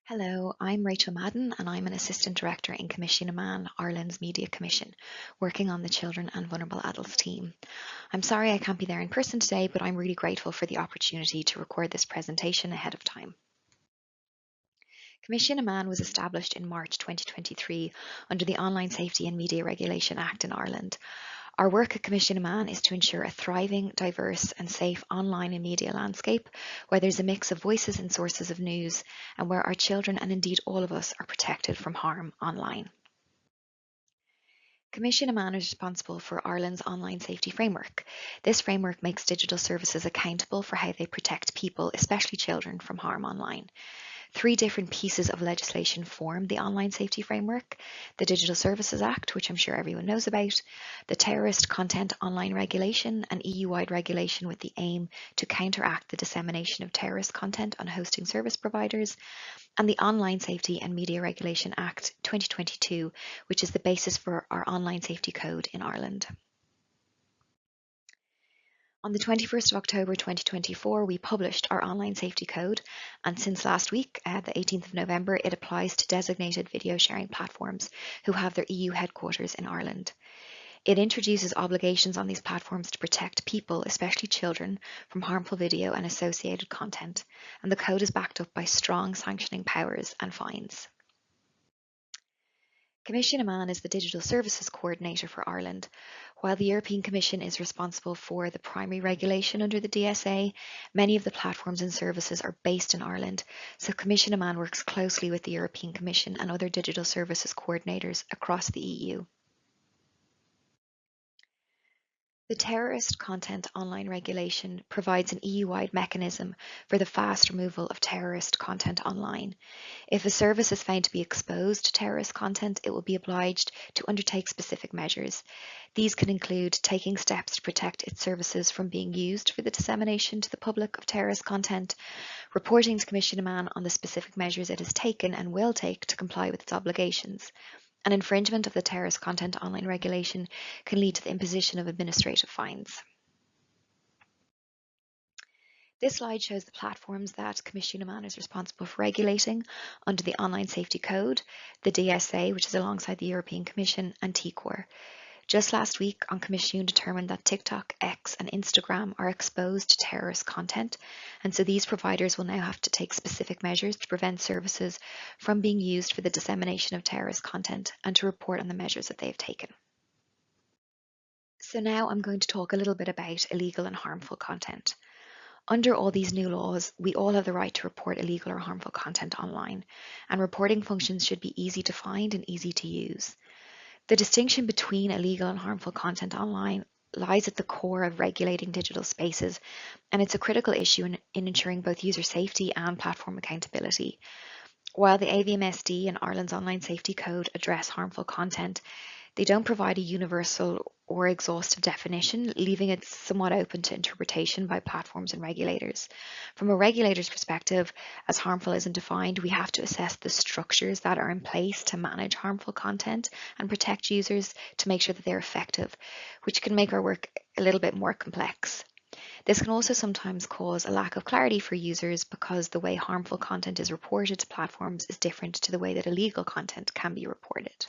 Hello, I'm Rachel Madden and I'm an Assistant Director in Commission Man, Ireland's Media Commission, working on the Children and Vulnerable Adults team. I'm sorry I can't be there in person today, but I'm really grateful for the opportunity to record this presentation ahead of time. Commission Man was established in March 2023 under the Online Safety and Media Regulation Act in Ireland. Our work at Commission Man is to ensure a thriving, diverse and safe online and media landscape where there's a mix of voices and sources of news and where our children and indeed all of us are protected from harm online. Commission Man is responsible for Ireland's online safety framework. This framework makes digital services accountable for how they protect people, especially children, from harm online. Three different pieces of legislation form the Online Safety Framework: the Digital Services Act, which I'm sure everyone knows about, the Terrorist Content Online Regulation, an EU-wide regulation with the aim to counteract the dissemination of terrorist content on hosting service providers, and the Online Safety and Media Regulation Act 2022, which is the basis for our online safety code in Ireland. On the 21st of October 2024, we published our online safety code, and since last week, the 18th of November, it applies to designated video sharing platforms who have their EU headquarters in Ireland. It introduces obligations on these platforms to protect people, especially children, from harmful video and associated content, and the code is backed up by strong sanctioning powers and fines. Commission Man is the Digital Services Coordinator for Ireland. While the European Commission is responsible for the primary regulation under the DSA, many of the platforms and services are based in Ireland, so Commission Man works closely with the European Commission and other digital services coordinators across the EU. The Terrorist Content Online Regulation provides an EU-wide mechanism for the fast removal of terrorist content online. If a service is found to be exposed to terrorist content, it will be obliged to undertake specific measures. These can include taking steps to protect its services from being used for the dissemination to the public of terrorist content, reporting to Commission Man on the specific measures it has taken and will take to comply with its obligations. An infringement of the Terrorist Content Online Regulation can lead to the imposition of administrative fines. This slide shows the platforms that Commission Man is responsible for regulating under the Online Safety Code, the DSA, which is alongside the European Commission, and TCOR. Just last week, Commission determined that TikTok, X, and Instagram are exposed to terrorist content, and so these providers will now have to take specific measures to prevent services from being used for the dissemination of terrorist content and to report on the measures that they've taken. So now I'm going to talk a little bit about illegal and harmful content. Under all these new laws, we all have the right to report illegal or harmful content online, and reporting functions should be easy to find and easy to use. The distinction between illegal and harmful content online lies at the core of regulating digital spaces, and it's a critical issue in ensuring both user safety and platform accountability. While the AVMSD and Ireland's Online Safety Code address harmful content, they don't provide a universal or exhaustive definition, leaving it somewhat open to interpretation by platforms and regulators. From a regulator's perspective, as harmful isn't defined, we have to assess the structures that are in place to manage harmful content and protect users to make sure that they're effective, which can make our work a little bit more complex. This can also sometimes cause a lack of clarity for users because the way harmful content is reported to platforms is different to the way that illegal content can be reported.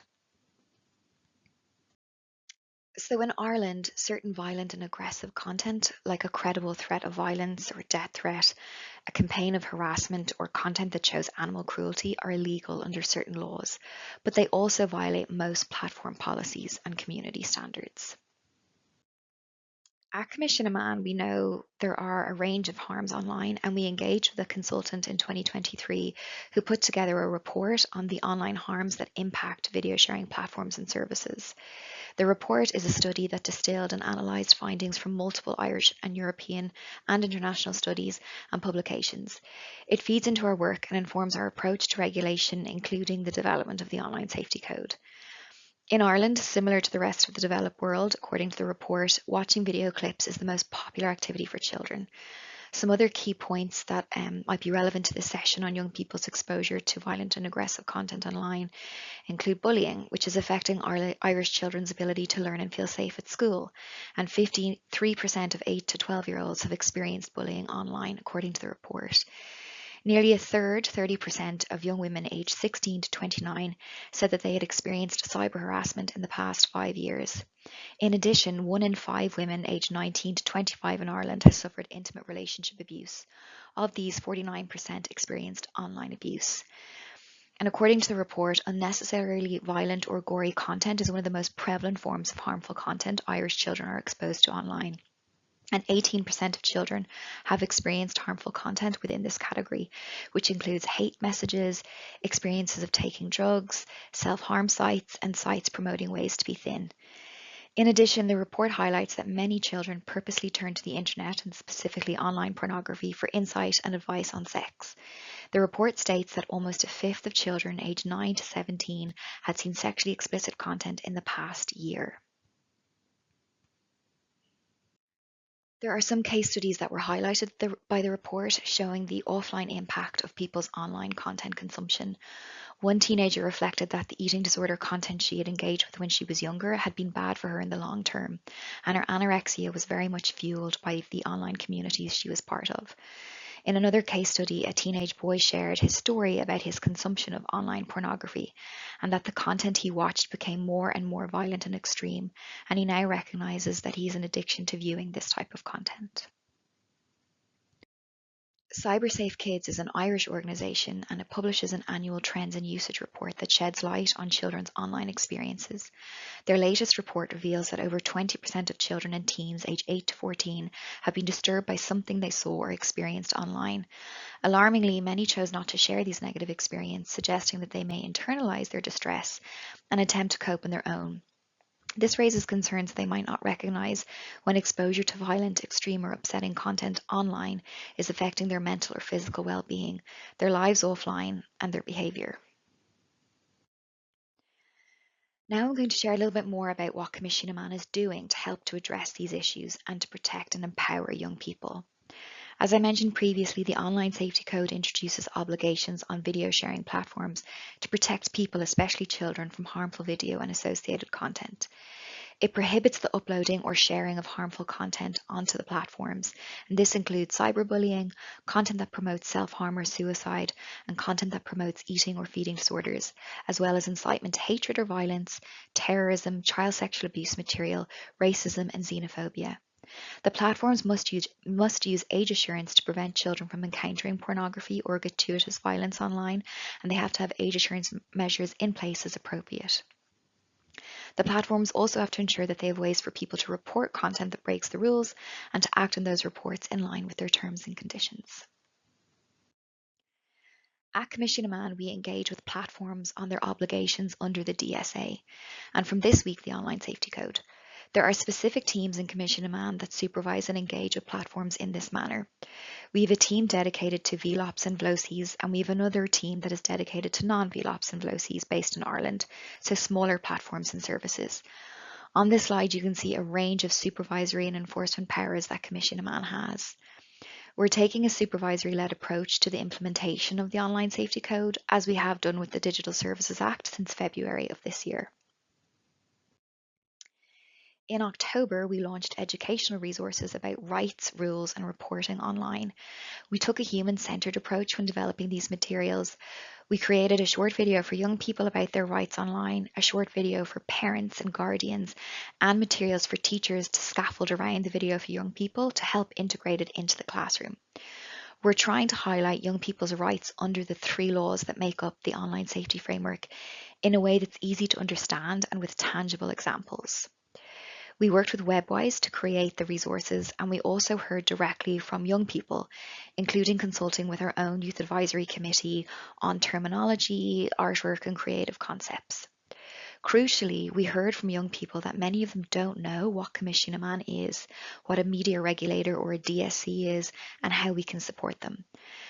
So in Ireland, certain violent and aggressive content, like a credible threat of violence or death threat, a campaign of harassment, or content that shows animal cruelty, are illegal under certain laws, but they also violate most platform policies and community standards. At Commission Man, we know there are a range of harms online, and we engaged with a consultant in 2023 who put together a report on the online harms that impact video sharing platforms and services. The report is a study that distilled and analysed findings from multiple Irish and European and international studies and publications. It feeds into our work and informs our approach to regulation, including the development of the Online Safety Code. In Ireland, similar to the rest of the developed world, according to the report, watching video clips is the most popular activity for children. Some other key points that might be relevant to this session on young people's exposure to violent and aggressive content online include bullying, which is affecting Irish children's ability to learn and feel safe at school, and 53% of 8 to 12-year-olds have experienced bullying online, according to the report. Nearly a third, 30% of young women aged 16 to 29, said that they had experienced cyber harassment in the past 5 years. In addition, 1 in 5 women aged 19 to 25 in Ireland has suffered intimate relationship abuse. Of these, 49% experienced online abuse. And according to the report, unnecessarily violent or gory content is one of the most prevalent forms of harmful content Irish children are exposed to online. And 18% of children have experienced harmful content within this category, which includes hate messages, experiences of taking drugs, self-harm sites, and sites promoting ways to be thin. In addition, the report highlights that many children purposely turn to the internet and specifically online pornography for insight and advice on sex. The report states that almost a fifth of children aged 9 to 17 had seen sexually explicit content in the past year. There are some case studies that were highlighted by the report showing the offline impact of people's online content consumption. One teenager reflected that the eating disorder content she had engaged with when she was younger had been bad for her in the long term, and her anorexia was very much fueled by the online communities she was part of. In another case study, a teenage boy shared his story about his consumption of online pornography and that the content he watched became more and more violent and extreme, and he now recognizes that he has an addiction to viewing this type of content. CyberSafe Kids is an Irish organisation and it publishes an annual trends and usage report that sheds light on children's online experiences. Their latest report reveals that over 20% of children and teens aged 8 to 14 have been disturbed by something they saw or experienced online. Alarmingly, many chose not to share these negative experiences, suggesting that they may internalise their distress and attempt to cope on their own. This raises concerns they might not recognise when exposure to violent, extreme or upsetting content online is affecting their mental or physical well-being, their lives offline and their behaviour. Now I'm going to share a little bit more about what Commission Man is doing to help to address these issues and to protect and empower young people. As I mentioned previously, the Online Safety Code introduces obligations on video sharing platforms to protect people, especially children, from harmful video and associated content. It prohibits the uploading or sharing of harmful content onto the platforms, and this includes cyberbullying, content that promotes self-harm or suicide, and content that promotes eating or feeding disorders, as well as incitement to hatred or violence, terrorism, child sexual abuse material, racism, and xenophobia. The platforms must use age assurance to prevent children from encountering pornography or gratuitous violence online, and they have to have age assurance measures in place as appropriate. The platforms also have to ensure that they have ways for people to report content that breaks the rules and to act on those reports in line with their terms and conditions. At Commission Man, we engage with platforms on their obligations under the DSA, and from this week, the Online Safety Code. There are specific teams in Commission Man that supervise and engage with platforms in this manner. We have a team dedicated to VLOPs and VLOCs, and we have another team that is dedicated to non-VLOPs and VLOCs based in Ireland, so smaller platforms and services. On this slide, you can see a range of supervisory and enforcement powers that Commission Man has. We're taking a supervisory-led approach to the implementation of the Online Safety Code, as we have done with the Digital Services Act since February of this year. In October, we launched educational resources about rights, rules, and reporting online. We took a human-centered approach when developing these materials. We created a short video for young people about their rights online, a short video for parents and guardians, and materials for teachers to scaffold around the video for young people to help integrate it into the classroom. We're trying to highlight young people's rights under the 3 laws that make up the online safety framework in a way that's easy to understand and with tangible examples. We worked with Webwise to create the resources, and we also heard directly from young people, including consulting with our own Youth Advisory Committee on terminology, artwork, and creative concepts. Crucially, we heard from young people that many of them don't know what Commission Man is, what a media regulator or a DSC is, and how we can support them.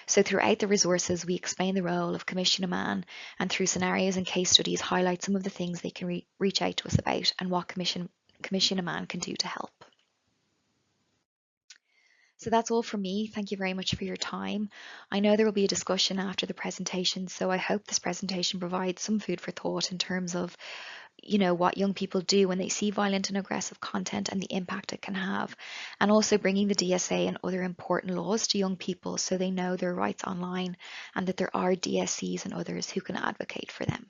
So throughout the resources, we explain the role of Commission Man, and through scenarios and case studies, highlight some of the things they can reach out to us about and what Commission Man can do to help. So that's all from me. Thank you very much for your time. I know there will be a discussion after the presentation, so I hope this presentation provides some food for thought in terms of what young people do when they see violent and aggressive content and the impact it can have, and also bringing the DSA and other important laws to young people so they know their rights online and that there are DSCs and others who can advocate for them.